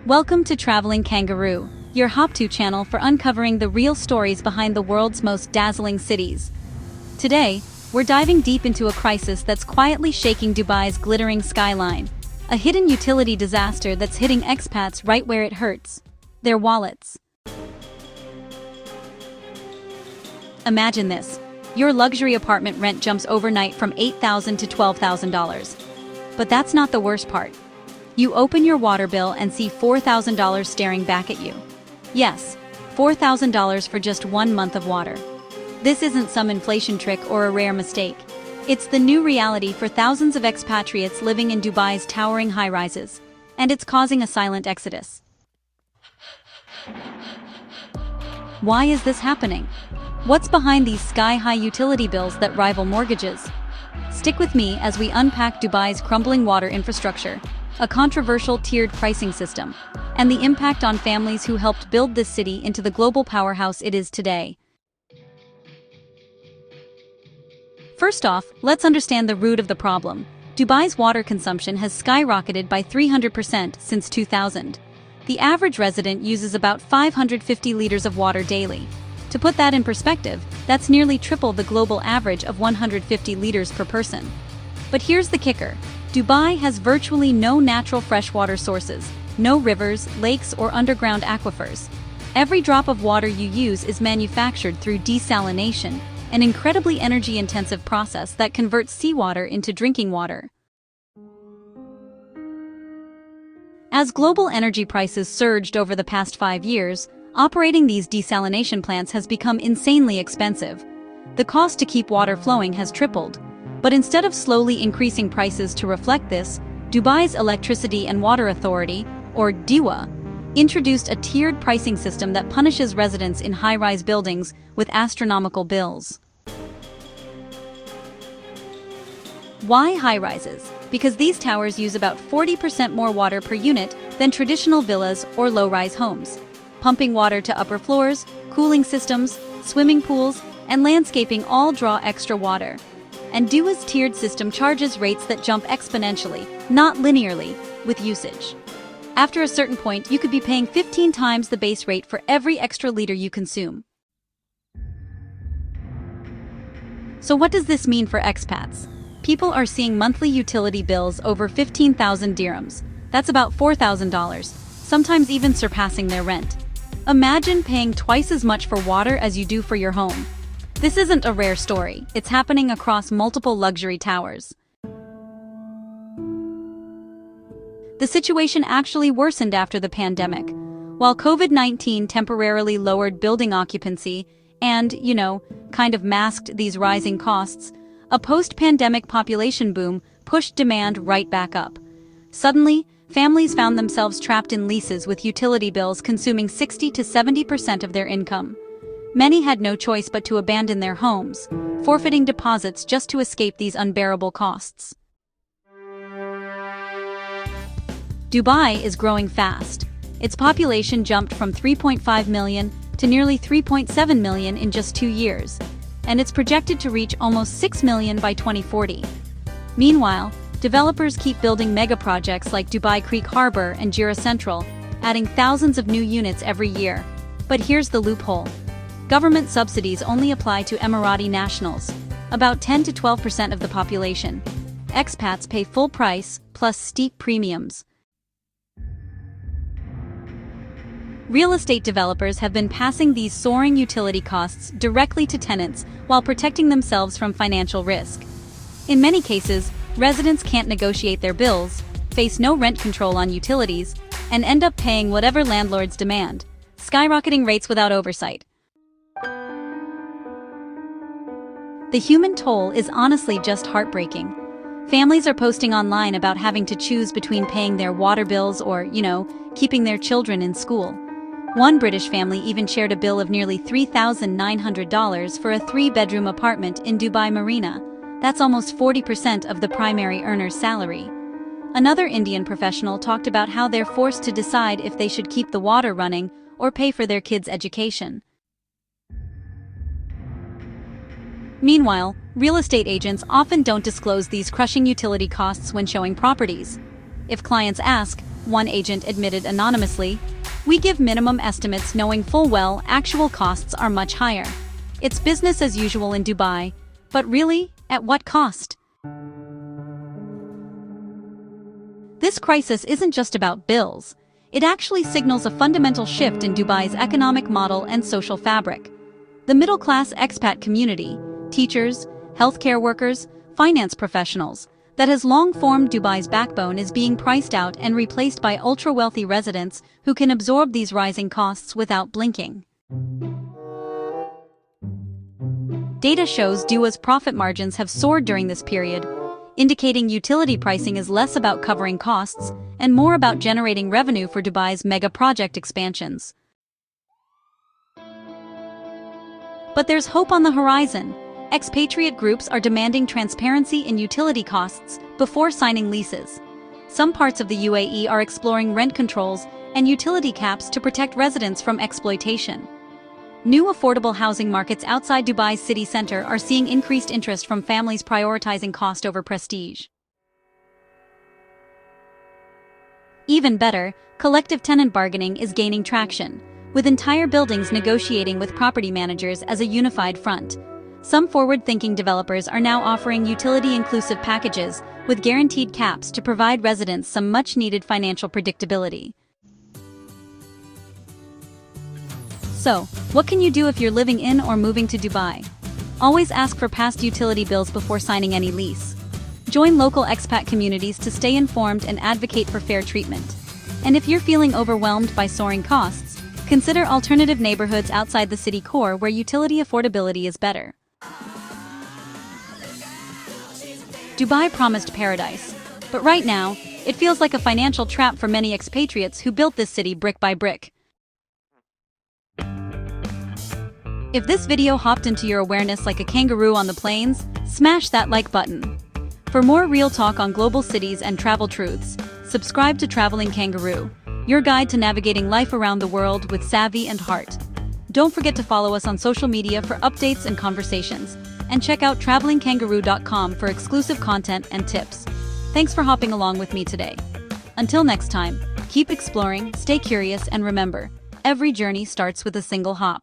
Welcome to Traveling Kangaroo, your hop-to channel for uncovering the real stories behind the world's most dazzling cities. Today, we're diving deep into a crisis that's quietly shaking Dubai's glittering skyline, a hidden utility disaster that's hitting expats right where it hurts, their wallets. Imagine this. Your luxury apartment rent jumps overnight from $8,000 to $12,000. But that's not the worst part. You open your water bill and see $4,000 staring back at you. Yes, $4,000 for just 1 month of water. This isn't some inflation trick or a rare mistake. It's the new reality for thousands of expatriates living in Dubai's towering high-rises, and it's causing a silent exodus. Why is this happening? What's behind these sky-high utility bills that rival mortgages? Stick with me as we unpack Dubai's crumbling water infrastructure, a controversial tiered pricing system, and the impact on families who helped build this city into the global powerhouse it is today. First off, let's understand the root of the problem. Dubai's water consumption has skyrocketed by 300% since 2000. The average resident uses about 550 liters of water daily. To put that in perspective, that's nearly triple the global average of 150 liters per person. But here's the kicker. Dubai has virtually no natural freshwater sources, no rivers, lakes, or underground aquifers. Every drop of water you use is manufactured through desalination, an incredibly energy-intensive process that converts seawater into drinking water. As global energy prices surged over the past 5 years, operating these desalination plants has become insanely expensive. The cost to keep water flowing has tripled. But instead of slowly increasing prices to reflect this, Dubai's Electricity and Water Authority, or DEWA, introduced a tiered pricing system that punishes residents in high-rise buildings with astronomical bills. Why high-rises? Because these towers use about 40% more water per unit than traditional villas or low-rise homes. Pumping water to upper floors, cooling systems, swimming pools, and landscaping all draw extra water. And DEWA's tiered system charges rates that jump exponentially, not linearly, with usage. After a certain point, you could be paying 15 times the base rate for every extra liter you consume. So what does this mean for expats? People are seeing monthly utility bills over 15,000 dirhams. That's about $4,000, sometimes even surpassing their rent. Imagine paying twice as much for water as you do for your home. This isn't a rare story. It's happening across multiple luxury towers. The situation actually worsened after the pandemic. While COVID-19 temporarily lowered building occupancy and, kind of masked these rising costs, a post-pandemic population boom pushed demand right back up. Suddenly, families found themselves trapped in leases with utility bills consuming 60 to 70% of their income. Many had no choice but to abandon their homes, forfeiting deposits just to escape these unbearable costs. Dubai is growing fast. Its population jumped from 3.5 million to nearly 3.7 million in just 2 years, and it's projected to reach almost 6 million by 2040. Meanwhile, developers keep building mega-projects like Dubai Creek Harbor and Jira Central, adding thousands of new units every year. But here's the loophole. Government subsidies only apply to Emirati nationals, about 10 to 12% of the population. Expats pay full price, plus steep premiums. Real estate developers have been passing these soaring utility costs directly to tenants while protecting themselves from financial risk. In many cases, residents can't negotiate their bills, face no rent control on utilities, and end up paying whatever landlords demand, skyrocketing rates without oversight. The human toll is honestly just heartbreaking. Families are posting online about having to choose between paying their water bills or, keeping their children in school. One British family even shared a bill of nearly $3,900 for a 3-bedroom apartment in Dubai Marina. That's almost 40% of the primary earner's salary. Another Indian professional talked about how they're forced to decide if they should keep the water running or pay for their kids' education. Meanwhile, real estate agents often don't disclose these crushing utility costs when showing properties. If clients ask, one agent admitted anonymously. "We give minimum estimates knowing full well actual costs are much higher. It's business as usual in Dubai. But really, at what cost?" This crisis isn't just about bills. It actually signals a fundamental shift in Dubai's economic model and social fabric. The middle-class expat community, teachers, healthcare workers, finance professionals, that has long formed Dubai's backbone is being priced out and replaced by ultra-wealthy residents who can absorb these rising costs without blinking. Data shows DEWA's profit margins have soared during this period, indicating utility pricing is less about covering costs and more about generating revenue for Dubai's mega-project expansions. But there's hope on the horizon. Expatriate groups are demanding transparency in utility costs before signing leases. Some parts of the UAE are exploring rent controls and utility caps to protect residents from exploitation. New affordable housing markets outside Dubai's city center are seeing increased interest from families prioritizing cost over prestige. Even better, collective tenant bargaining is gaining traction, with entire buildings negotiating with property managers as a unified front. Some forward-thinking developers are now offering utility-inclusive packages with guaranteed caps to provide residents some much-needed financial predictability. So, what can you do if you're living in or moving to Dubai? Always ask for past utility bills before signing any lease. Join local expat communities to stay informed and advocate for fair treatment. And if you're feeling overwhelmed by soaring costs, consider alternative neighborhoods outside the city core where utility affordability is better. Dubai promised paradise, but right now, it feels like a financial trap for many expatriates who built this city brick by brick. If this video hopped into your awareness like a kangaroo on the plains, smash that like button. For more real talk on global cities and travel truths, subscribe to Traveling Kangaroo, your guide to navigating life around the world with savvy and heart. Don't forget to follow us on social media for updates and conversations, and check out travelingkangaroo.com for exclusive content and tips. Thanks for hopping along with me today. Until next time, keep exploring, stay curious, and remember, every journey starts with a single hop.